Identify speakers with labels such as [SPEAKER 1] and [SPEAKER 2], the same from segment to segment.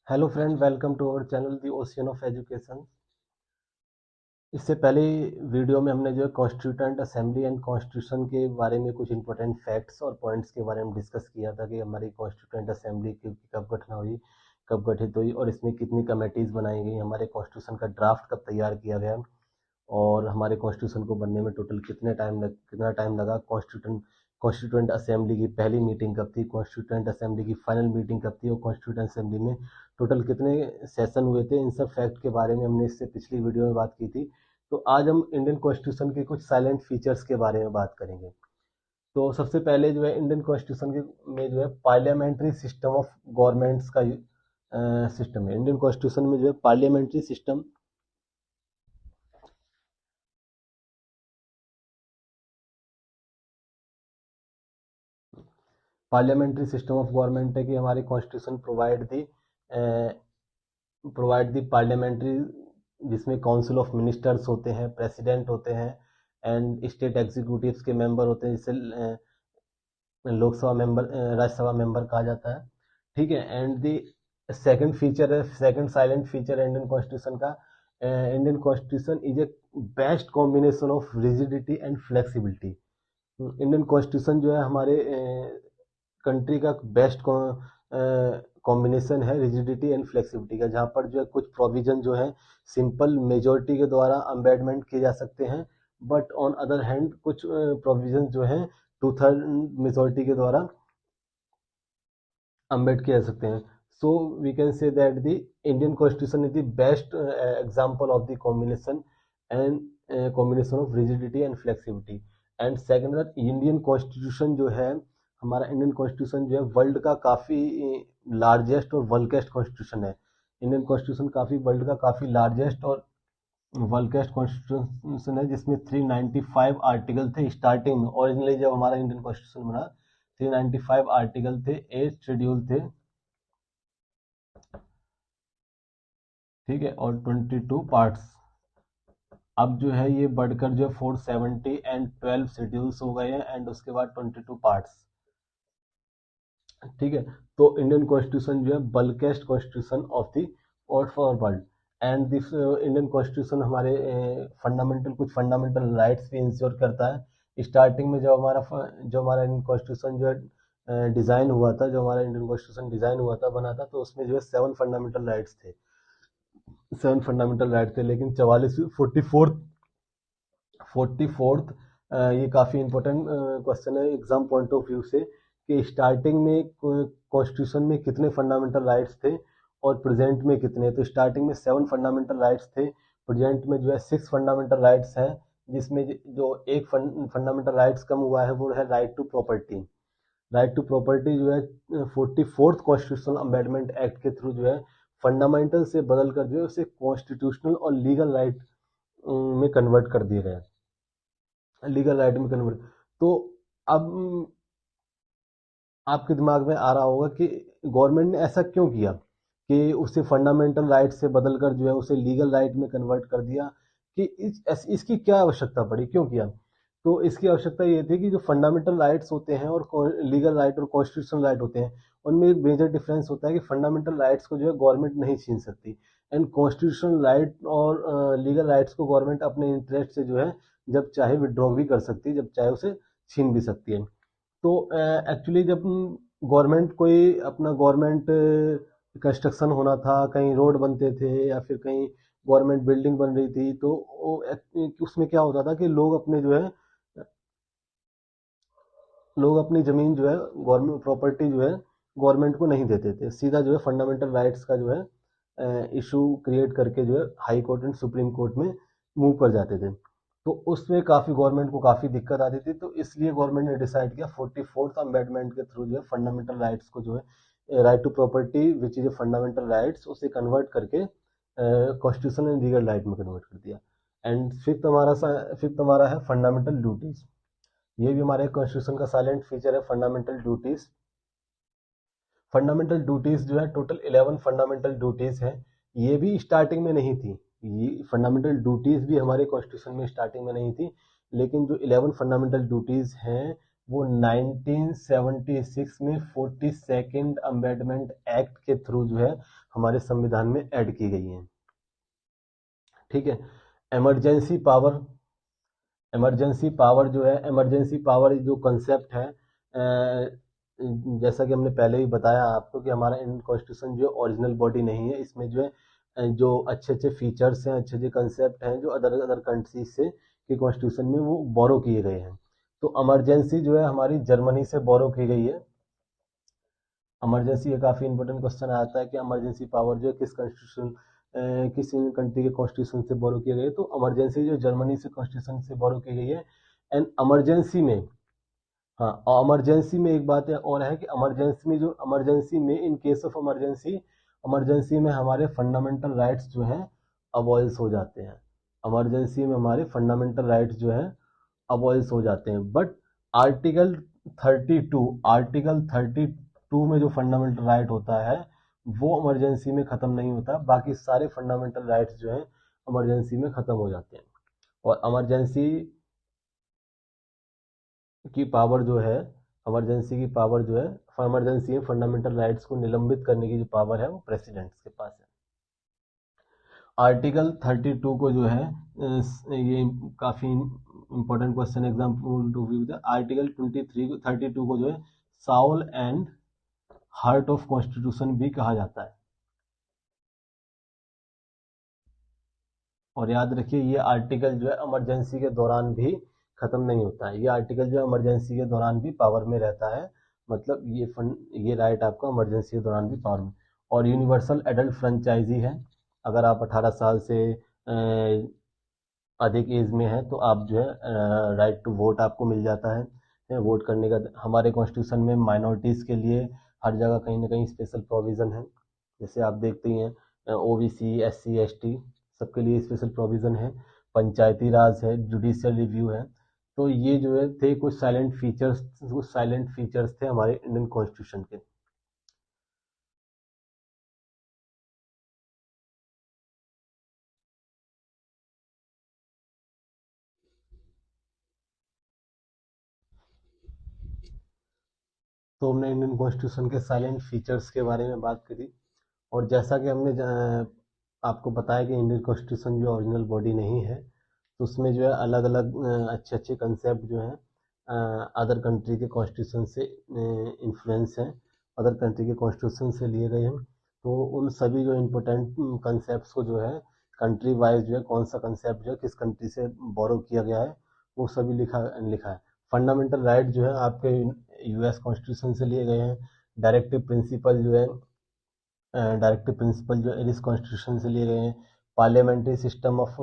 [SPEAKER 1] Hello friend, welcome to our channel the ocean of education. इससे पहले video में हमने जो है कॉन्स्टिट्यूएंट असेंबली एंड कॉन्स्टिट्यूशन के बारे में कुछ इंपॉर्टेंट फैक्ट्स और पॉइंट्स के बारे में डिस्कस किया था कि हमारी कॉन्स्टिट्यूएंट असेंबली कब गठन हुई, कब गठित हुई और इसमें कितनी कमेटीज़ बनाई गई, हमारे कॉन्स्टिट्यूशन का ड्राफ्ट कब तैयार किया गया और हमारे कॉन्स्टिट्यूशन को बनने में टोटल कितना टाइम लगा। कॉन्स्टिट्यूएंट असेंबली की पहली मीटिंग कब थी, कॉन्स्टिट्यूएंट असेंबली की फाइनल मीटिंग कब थी और कॉन्स्टिट्यूएंट असेंबली में टोटल कितने सेशन हुए थे। इन सब फैक्ट के बारे में हमने इससे पिछली वीडियो में बात की थी। तो आज हम इंडियन कॉन्स्टिट्यूशन के कुछ साइलेंट फीचर्स के बारे में बात करेंगे। तो सबसे पहले जो है इंडियन कॉन्स्टिट्यूशन के में जो है पार्लियामेंट्री सिस्टम ऑफ गवर्नमेंट्स का सिस्टम है। इंडियन कॉन्स्टिट्यूशन में जो है पार्लियामेंट्री सिस्टम ऑफ गवर्नमेंट है कि हमारी कॉन्स्टिट्यूशन प्रोवाइड दी पार्लियामेंट्री, जिसमें काउंसिल ऑफ मिनिस्टर्स होते हैं, प्रेसिडेंट होते हैं एंड स्टेट एग्जीक्यूटिव्स के मेंबर होते हैं, जिसे लोकसभा मेंबर, राज्यसभा मेंबर कहा जाता है। ठीक है। एंड दी सेकंड फीचर है, सेकंड साइलेंट फीचर है इंडियन कॉन्स्टिट्यूशन का, Indian constitution is a best combination of rigidity and flexibility. Indian constitution जो है हमारे कंट्री का बेस्ट कॉम्बिनेशन है रिजिडिटी एंड फ्लेक्सिबिलिटी का, जहाँ पर जो है कुछ प्रोविजन जो है सिंपल मेजोरिटी के द्वारा अमेंडमेंट किए जा सकते हैं, बट ऑन अदर हैंड कुछ प्रोविजन जो है 2/3 मेजोरिटी के द्वारा अमेंड किए जा सकते हैं। So we can say that the Indian constitution is the best example of the combination of rigidity and flexibility. And second, Indian constitution जो है, हमारा इंडियन कॉन्स्टिट्यूशन जो है वर्ल्ड का काफ़ी लार्जेस्ट और वर्ल्डेस्ट कॉन्स्टिट्यूशन है। इंडियन कॉन्स्टिट्यूशन काफ़ी वर्ल्ड का काफ़ी लार्जेस्ट और वर्ल्डेस्ट कॉन्स्टिट्यूशन है, जिसमें 395 आर्टिकल थे स्टार्टिंग में। ओरिजिनली जब हमारा इंडियन कॉन्स्टिट्यूशन बना 395 आर्टिकल थे, 8 शेड्यूल थे, ठीक है, और 22 पार्ट्स। अब जो है ये बढ़कर जो है 470 एंड 12 शेड्यूल्स हो गए हैं एंड उसके बाद 22 पार्ट्स। ठीक है। तो इंडियन कॉन्स्टिट्यूशन जो है बल्केस्ट कॉन्स्टिट्यूशन ऑफ दी और for world. And this Indian constitution हमारे कुछ फंडामेंटल राइट्स भी इंश्योर करता है। स्टार्टिंग में जो हमारा इंडियन कॉन्स्टिट्यूशन जो है डिज़ाइन हुआ था, जो हमारा इंडियन कॉन्स्टिट्यूशन डिज़ाइन हुआ था, बना था, तो उसमें जो है 7 फंडामेंटल राइट्स थे, लेकिन 44th ये काफ़ी इंपॉर्टेंट क्वेश्चन है एग्जाम पॉइंट ऑफ व्यू से, कि स्टार्टिंग में कॉन्स्टिट्यूशन में कितने फंडामेंटल राइट्स थे और प्रेजेंट में कितने। तो स्टार्टिंग में 7 फंडामेंटल राइट्स थे, प्रेजेंट में जो है 6 फंडामेंटल राइट्स हैं, जिसमें जो एक फंडामेंटल राइट्स कम हुआ है वो है right to property. Right to property जो है 44th कॉन्स्टिट्यूशनल अमेंडमेंट एक्ट के थ्रू जो है फंडामेंटल से बदल कर जो है उसे कॉन्स्टिट्यूशनल और लीगल राइट में कन्वर्ट। तो अब आपके दिमाग में आ रहा होगा कि गवर्नमेंट ने ऐसा क्यों किया कि उसे फंडामेंटल राइट से बदल कर जो है उसे लीगल राइट में कन्वर्ट कर दिया, कि इसकी क्या आवश्यकता पड़ी, क्यों किया। तो इसकी आवश्यकता ये थी कि जो फंडामेंटल राइट्स होते हैं और लीगल राइट और कॉन्स्टिट्यूशनल राइट होते हैं, उनमें एक मेजर डिफरेंस होता है कि फंडामेंटल राइट्स को जो है गवर्नमेंट नहीं छीन सकती, एंड कॉन्स्टिट्यूशनल राइट और लीगल राइट्स को गवर्नमेंट अपने इंटरेस्ट से जो है जब चाहे विड्रॉ भी कर सकती है, जब चाहे उसे छीन भी सकती है। तो एक्चुअली जब गवर्नमेंट कंस्ट्रक्शन होना था, कहीं रोड बनते थे या फिर कहीं गवर्नमेंट बिल्डिंग बन रही थी, तो उसमें क्या होता था कि लोग अपनी ज़मीन जो है, गवर्नमेंट प्रॉपर्टी जो है गवर्नमेंट को नहीं देते थे, सीधा जो है फंडामेंटल राइट्स का जो है इशू क्रिएट करके जो है high court and supreme court में मूव कर जाते थे। तो उसमें काफ़ी गवर्नमेंट को काफ़ी दिक्कत आती थी, तो इसलिए गवर्नमेंट ने डिसाइड किया 44th अमेंडमेंट के थ्रू जो है फंडामेंटल राइट्स को जो है right to property which is a fundamental rights, उसे कन्वर्ट करके कॉन्स्टिट्यूशन एंड लीगल राइट में कन्वर्ट कर दिया। एंड फिफ्थ हमारा है फंडामेंटल ड्यूटीज़। ये भी हमारे कॉन्स्टिट्यूशन का साइलेंट फीचर है, फंडामेंटल ड्यूटीज। फंडामेंटल ड्यूटीज जो है टोटल 11 फंडामेंटल ड्यूटीज हैं। ये भी स्टार्टिंग में नहीं थी, ये फंडामेंटल ड्यूटीज भी हमारे कॉन्स्टिट्यूशन में स्टार्टिंग में नहीं थी, लेकिन जो 11 फंडामेंटल ड्यूटीज हैं वो 1976 में 42nd अमेंडमेंट एक्ट के थ्रू जो है हमारे संविधान में ऐड की गई है। ठीक है। इमरजेंसी पावर, इमरजेंसी पावर जो है, इमरजेंसी पावर जो कंसेप्ट है, जैसा कि हमने पहले ही बताया आपको कि हमारा इंडियन कॉन्स्टिट्यूशन जो ओरिजिनल बॉडी नहीं है, इसमें जो है जो अच्छे अच्छे फीचर्स हैं, अच्छे अच्छे कंसेप्ट हैं जो अदर अदर कंट्रीज से के कॉन्स्टिट्यूशन में वो बोरो किए गए हैं। तो इमरजेंसी जो है हमारी जर्मनी से बोरो की गई है। इमरजेंसी का काफ़ी इंपॉर्टेंट क्वेश्चन आता है कि इमरजेंसी पावर जो है किस कॉन्स्टिट्यूशन किस कंट्री के कॉन्स्टिट्यूशन से बोरो किया गया है। तो इमरजेंसी जो जर्मनी से कॉन्स्टिट्यूशन से बोरो की गई है। एंड इमरजेंसी में, हाँ, इमरजेंसी में एक बात और है कि इमरजेंसी में, जो इमरजेंसी में in case of emergency, emergency में हमारे फंडामेंटल राइट्स जो हैं अबॉलिश हो जाते हैं। इमरजेंसी में हमारे फंडामेंटल राइट्स जो हैं अबॉलिश हो जाते हैं। बट आर्टिकल 32, आर्टिकल 32 में जो फंडामेंटल राइट होता है वो इमरजेंसी में ख़त्म नहीं होता। बाकी सारे फंडामेंटल राइट्स जो हैं इमरजेंसी में ख़त्म हो जाते हैं। और इमरजेंसी की पावर जो है, इमरजेंसी की पावर जो है, इमरजेंसी में फंडामेंटल राइट्स को निलंबित करने की जो पावर है वो प्रेसिडेंट्स के पास है। आर्टिकल 32 को जो है ये काफ़ी important question example to view, article 32 को जो है soul and heart of constitution भी कहा जाता है। और याद रखिए ये आर्टिकल जो है इमरजेंसी के दौरान भी खत्म नहीं होता है। ये आर्टिकल जो है इमरजेंसी के दौरान भी पावर में रहता है। मतलब ये राइट आपका इमरजेंसी के दौरान भी पावर में। और यूनिवर्सल एडल्ट फ्रेंचाइजी है। अगर आप 18 साल से अधिक एज में है तो आप जो है राइट टू वोट आपको मिल जाता है। वोट करने का हमारे कॉन्स्टिट्यूशन में माइनॉरिटीज़ के लिए हर जगह कहीं ना कहीं स्पेशल प्रोविज़न है। जैसे आप देखते ही हैं ओबीसी, एससी, एसटी सबके लिए स्पेशल प्रोविज़न है। पंचायती राज है, जुडिशियल रिव्यू है। तो ये जो है थे कुछ साइलेंट फीचर्स थे हमारे इंडियन कॉन्स्टिट्यूशन के। तो हमने इंडियन कॉन्स्टिट्यूशन के साइलेंट फीचर्स के बारे में बात करी। और जैसा कि हमने आपको बताया कि इंडियन कॉन्स्टिट्यूशन जो ओरिजिनल बॉडी नहीं है, तो उसमें जो है अलग अलग अच्छे अच्छे कंसेप्ट जो हैं अदर कंट्री के कॉन्स्टिट्यूशन से इन्फ्लुएंस हैं, अदर कंट्री के कॉन्स्टिट्यूशन से लिए गए हैं। तो उन सभी जो इम्पोर्टेंट कंसेप्ट को जो है कंट्री वाइज जो है कौन सा कंसेप्ट जो है किस कंट्री से बोरो किया गया है वो सभी लिखा लिखा है। फंडामेंटल राइट जो है आपके यूएस कॉन्स्टिट्यूशन से लिए गए हैं। डायरेक्टिव प्रिंसिपल जो है, डायरेक्टिव प्रिंसिपल जो एरिस कॉन्स्टिट्यूशन से लिए गए हैं। पार्लियामेंट्री सिस्टम ऑफ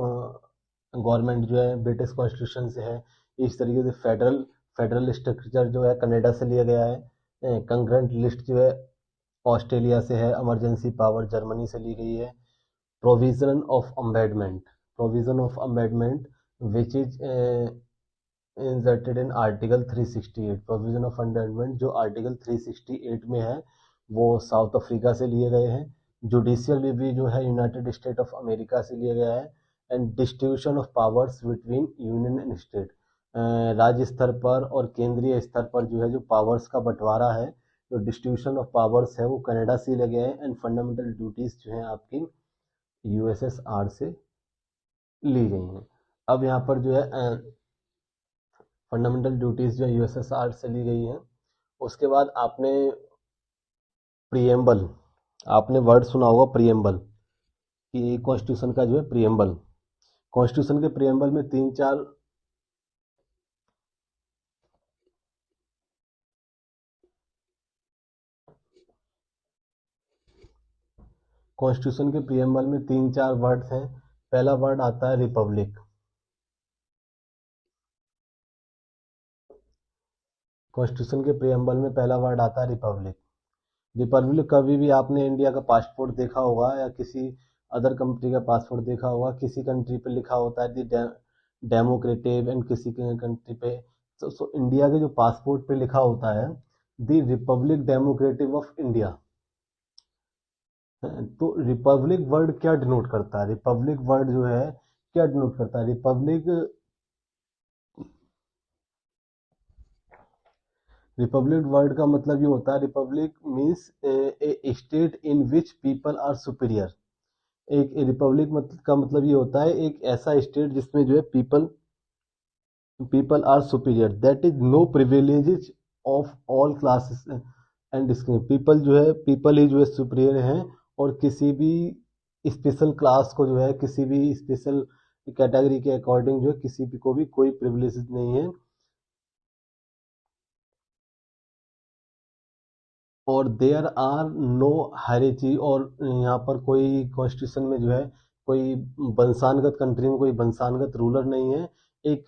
[SPEAKER 1] गवर्नमेंट जो है ब्रिटिश कॉन्स्टिट्यूशन से है। इस तरीके से फेडरल स्ट्रक्चर जो है कनाडा से लिया गया है। कंकरेंट लिस्ट जो है ऑस्ट्रेलिया से है। इमरजेंसी पावर जर्मनी से ली गई है। Provision of amendment, provision of amendment which is inserted in article 368, provision of amendment जो आर्टिकल 368 में है वो साउथ अफ्रीका से लिए गए हैं। जुडिशियल रिव्यू जो है यूनाइटेड स्टेट ऑफ अमेरिका से लिया गया है। And distribution of powers between union and state, राज्य स्तर पर और केंद्रीय स्तर पर जो है जो पावर्स का बंटवारा है, जो डिस्ट्रीब्यूशन ऑफ पावर्स है वो कनाडा से लगे हैं। एंड फंडामेंटल ड्यूटीज जो है आपकी यूएसएसआर से ली गई हैं। अब यहाँ पर जो है फंडामेंटल ड्यूटीज जो यूएसएसआर से ली गई हैं। उसके बाद आपने प्रिएम्बल, आपने वर्ड सुना होगा प्रिएम्बल, कि कॉन्स्टिट्यूशन का जो है प्रिएम्बल, कॉन्स्टिट्यूशन के प्रिएम्बल में तीन चार, कॉन्स्टिट्यूशन के प्रिएम्बल में तीन चार वर्ड्स हैं। पहला वर्ड आता है रिपब्लिक। कॉन्स्टिट्यूशन के प्रिएम्बल में पहला वर्ड आता है रिपब्लिक। रिपब्लिक कभी भी आपने इंडिया का पासपोर्ट देखा होगा या किसी अदर कंट्री का पासपोर्ट देखा होगा, किसी कंट्री पे लिखा होता है दी डेमोक्रेटिव एंड किसी कंट्री पे, तो इंडिया के जो पासपोर्ट पे लिखा होता है दी रिपब्लिक डेमोक्रेटिव ऑफ इंडिया। तो रिपब्लिक वर्ड क्या डिनोट करता है, रिपब्लिक वर्ड जो है क्या डिनोट करता है, रिपब्लिक रिपब्लिक वर्ड का मतलब ये होता है, republic means a state in which people are superior. एक रिपब्लिक का मतलब ये होता है एक ऐसा स्टेट जिसमें जो है people people are superior, that is no privileges of all classes and discrimination. People जो है, पीपल ही जो है सुपीरियर हैं, और किसी भी स्पेशल क्लास को जो है, किसी भी स्पेशल कैटेगरी के अकॉर्डिंग जो है किसी भी को भी कोई प्रिविलेजेस नहीं है। और देयर आर नो हायरार्की, और यहाँ पर कोई कॉन्स्टिट्यूशन में जो है कोई वंशानुगत, कंट्री में कोई वंशानुगत रूलर नहीं है। एक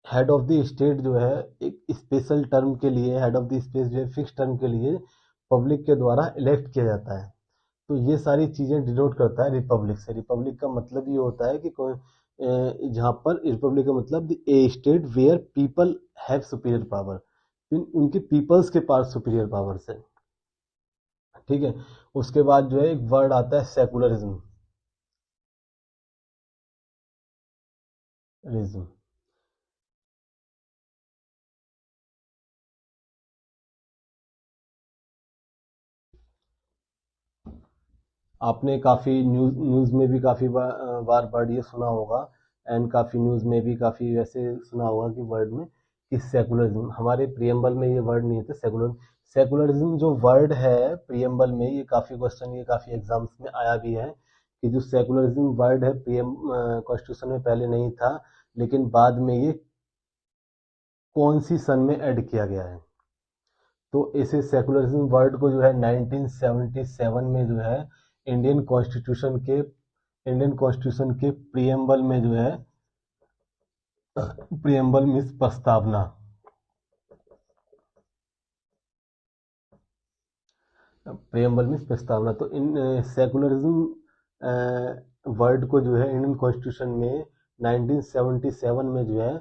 [SPEAKER 1] हेड ऑफ द स्टेट जो है एक स्पेशल टर्म के लिए, हेड ऑफ द स्टेट जो है फिक्स टर्म के लिए पब्लिक के द्वारा इलेक्ट किया जाता है। तो ये सारी चीजें डिनोट करता है रिपब्लिक से। रिपब्लिक का मतलब ये होता है कि जहाँ पर रिपब्लिक का मतलब a state where people have superior power, उनके पीपल्स के पास सुपीरियर पावर से। ठीक है। उसके बाद जो है एक वर्ड आता है सेकुलरिज्म। रिज्म। आपने काफ़ी न्यूज़ न्यूज़ में भी काफ़ी बार वर्ड ये सुना होगा, एंड काफ़ी न्यूज़ में भी काफ़ी वैसे सुना होगा कि वर्ड में कि सेकुलरिज्म, हमारे प्रियम्बल में ये वर्ड नहीं थे सेकुलर। सेकुलरिज्म जो वर्ड है प्रियम्बल में, ये काफ़ी क्वेश्चन, ये काफ़ी एग्जाम्स में आया भी है कि जो सेकुलरिज्म वर्ड है प्रियम कॉन्स्टिट्यूशन में पहले नहीं था, लेकिन बाद में ये कौन सी सन में ऐड किया गया है। तो इसे सेकुलरिज्म वर्ड को जो है 1977 में जो है इंडियन कॉन्स्टिट्यूशन के इंडियन कॉन्स्टिट्यूशन के प्रियम्बल में जो है, प्रियम्बल मीन्स प्रस्तावना, प्रियम्बल मीन्स प्रस्तावना। तो इन सेकुलरिज्म वर्ड को जो है इंडियन कॉन्स्टिट्यूशन में 1977 में जो है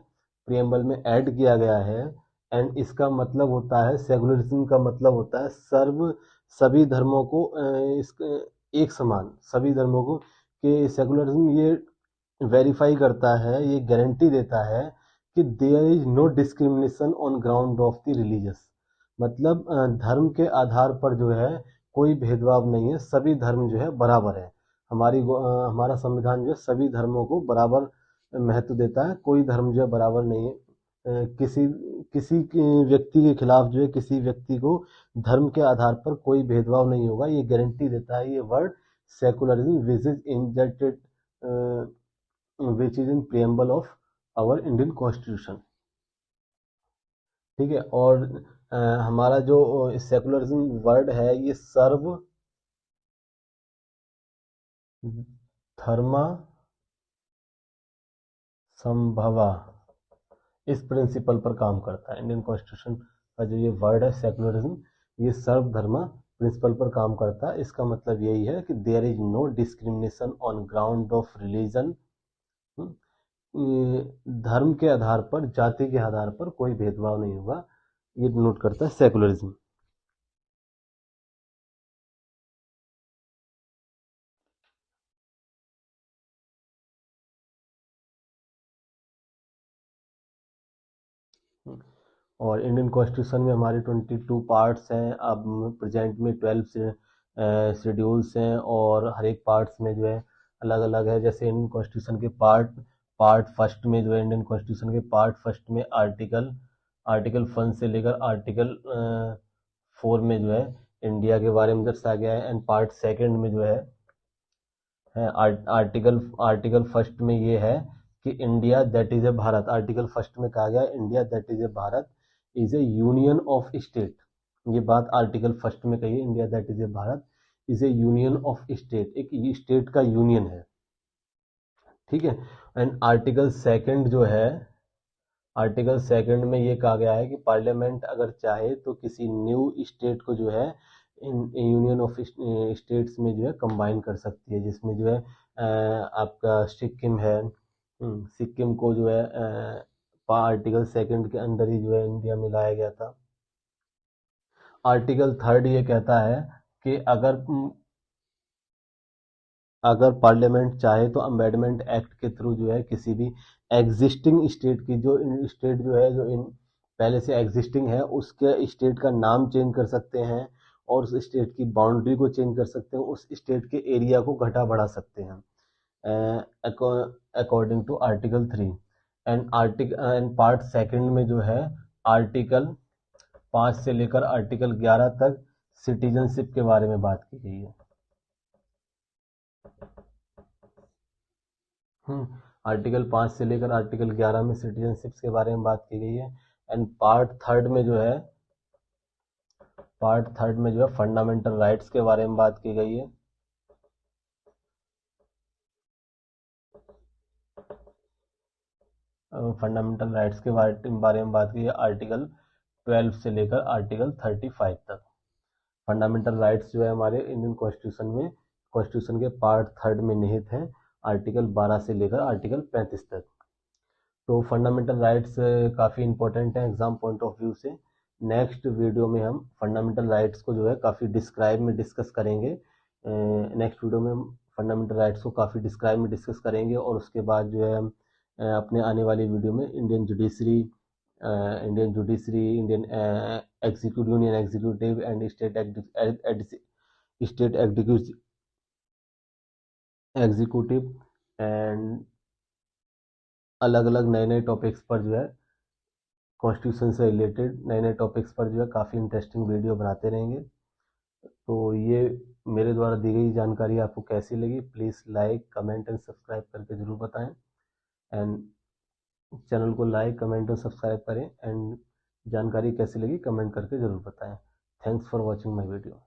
[SPEAKER 1] प्रियम्बल में ऐड किया गया है। एंड इसका मतलब होता है, सेकुलरिज्म का मतलब होता है सर्व, सभी धर्मों को एक समान, सभी धर्मों को, कि सेकुलरिज्म ये वेरीफाई करता है, ये गारंटी देता है कि there is no discrimination on ground of the religious. मतलब धर्म के आधार पर जो है कोई भेदभाव नहीं है, सभी धर्म जो है बराबर है। हमारा संविधान जो है सभी धर्मों को बराबर महत्व देता है, कोई धर्म जो है बराबर नहीं है। किसी किसी व्यक्ति के खिलाफ जो है, किसी व्यक्ति को धर्म के आधार पर कोई भेदभाव नहीं होगा, ये गारंटी देता है ये word secularism, which is in preamble of our Indian constitution. ठीक है। और हमारा जो सेकुलरिज्म वर्ड है ये सर्व धर्मा संभवा, इस प्रिंसिपल पर काम करता है। इंडियन कॉन्स्टिट्यूशन का जो ये वर्ड है सेकुलरिज्म, ये सर्वधर्मा प्रिंसिपल पर काम करता है। इसका मतलब यही है कि there is no discrimination on ground of religion, धर्म के आधार पर, जाति के आधार पर कोई भेदभाव नहीं होगा, ये नोट करता है सेकुलरिज्म। और इंडियन कॉन्स्टिट्यूशन में हमारे 22 पार्ट्स हैं, अब प्रेजेंट में 12 से शेड्यूल्स हैं, और हर एक पार्ट्स में जो है अलग अलग है। जैसे इंडियन कॉन्स्टिट्यूशन के पार्ट फर्स्ट में जो है, इंडियन कॉन्स्टिट्यूशन के पार्ट फर्स्ट में आर्टिकल आर्टिकल 1 से लेकर आर्टिकल 4 में जो है इंडिया के बारे में दर्शाया गया है। एंड पार्ट सेकंड में जो है आर्टिकल आर्टिकल फर्स्ट में ये है कि India that is a Bharat, article first में कहा गया है India that is a Bharat is A union of state. ये बात आर्टिकल फर्स्ट में कही है, India that is a Bharat is A union of state, एक स्टेट का यूनियन है। ठीक है। एंड आर्टिकल सेकंड जो है, आर्टिकल सेकंड में ये कहा गया है कि पार्लियामेंट अगर चाहे तो किसी न्यू स्टेट को जो है इन यूनियन ऑफ स्टेट्स में जो है कंबाइन कर सकती है, जिसमें जो है आपका सिक्किम है। सिक्किम को जो है आर्टिकल सेकंड के अंदर ही जो है इंडिया में लाया गया था। आर्टिकल थर्ड ये कहता है कि अगर पार्लियामेंट चाहे तो अमेंडमेंट एक्ट के थ्रू जो है किसी भी एग्जिस्टिंग स्टेट की, जो स्टेट जो है जो इन पहले से एग्जिस्टिंग है उसके स्टेट का नाम चेंज कर सकते हैं, और उस स्टेट की बाउंड्री को चेंज कर सकते हैं, उस स्टेट के एरिया को घटा बढ़ा सकते हैं according to article 3। And part second में जो है आर्टिकल 5 से लेकर आर्टिकल 11 तक सिटीजनशिप के बारे में बात की गई है। आर्टिकल 5 से लेकर आर्टिकल 11 में सिटीजनशिप के बारे में बात की गई है। एंड पार्ट थर्ड में जो है फंडामेंटल राइट्स के बारे में बात की गई है। फंडामेंटल राइट्स के बारे में बात की है आर्टिकल 12 से लेकर आर्टिकल 35 तक। फंडामेंटल राइट्स जो है हमारे इंडियन कॉन्स्टिट्यूशन के पार्ट थर्ड में निहित हैं, आर्टिकल 12 से लेकर आर्टिकल 35 तक। तो फंडामेंटल राइट्स काफ़ी इंपॉर्टेंट है एग्जाम पॉइंट ऑफ व्यू से। नेक्स्ट वीडियो में हम फंडामेंटल राइट्स को जो है काफ़ी डिस्कस करेंगे। नेक्स्ट वीडियो में हम फंडामेंटल राइट्स को काफ़ी डिस्क्राइब में डिस्कस करेंगे, और उसके बाद जो है हम अपने आने वाली वीडियो में Indian judiciary, Indian union executive and state executive and अलग अलग नए नए टॉपिक्स पर जो है कॉन्स्टिट्यूशन से रिलेटेड नए नए टॉपिक्स पर जो है काफ़ी इंटरेस्टिंग वीडियो बनाते रहेंगे। तो ये मेरे द्वारा दी गई जानकारी आपको कैसी लगी, please like comment and subscribe करके ज़रूर बताएं। एंड चैनल को लाइक कमेंट और सब्सक्राइब करें, एंड जानकारी कैसी लगी कमेंट करके ज़रूर बताएं। Thanks for watching my video.